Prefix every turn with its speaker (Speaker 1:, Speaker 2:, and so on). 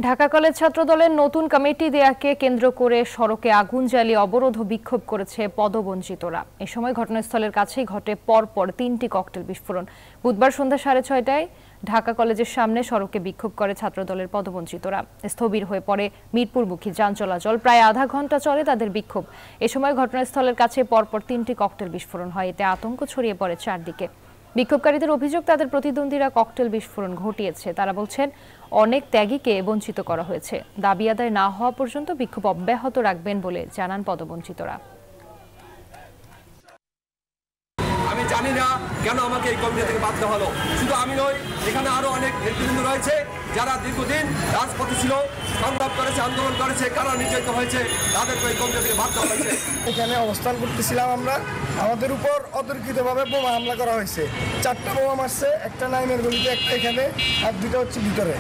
Speaker 1: Dhaka college ছাত্রদলের নতুন committee দেয়াকে কেন্দ্র করে সড়কে আগুন জ্বালিয়ে অবরোধ ও বিক্ষোভ করেছে পদবঞ্চিতরা। এ সময় ঘটনাস্থলের কাছেই ঘটে পরপর ৩টি ককটেল বিস্ফোরণ। বুধবার সন্ধ্যা 6:30টায় ঢাকা কলেজের সামনে সড়কে বিক্ষোভ করে ছাত্রদলের পদবঞ্চিতরা। স্থবির হয়ে পড়ে মিরপুরমুখী যান চলাচল। প্রায় আধা ঘন্টা চলে তাদের বিক্ষোভ। এ সময় ঘটনাস্থলের কাছে পরপর 3টি ককটেল বিস্ফোরণ হয়। এতে আতঙ্ক ছড়িয়ে পড়ে চারদিকে। বিক্ষোভকারীদের অভিযোগ, তাদের প্রতিদ্বন্দ্বীরা ককটেল বিস্ফোরণ ঘটিয়েছে। তারা বলছেন, অনেক ত্যাগীকে বঞ্চিত করা হয়েছে। দাবি আদায় না হওয়া পর্যন্ত বিক্ষোভ অব্যাহত রাখবেন বলে জানান পদবঞ্চিতরা।
Speaker 2: আমি জানি না কেন আমাকে এই কমিটি থেকে বাদ দেওয়া হলো। শুধু আমি নই, এখানে আরো অনেক নেতৃবৃন্দ রয়েছে যারা দীর্ঘদিন রাজপথে ছিল, সংগ্রাম করেছে, আন্দোলন করেছে, কারা নির্যাতিত হয়েছে, তাদেরকে এই কমিটি থেকে বাদ দেওয়া হয়েছে।
Speaker 3: এখানে অবস্থান করতেছিলাম আমরা, আমাদের উপর অতর্কিতভাবে বোমা হামলা করা হয়েছে। 4টা বোমা মারছে, একটা নাইমের গলিতে, একটা এখানে, আর 2টা হচ্ছে ভিতরে।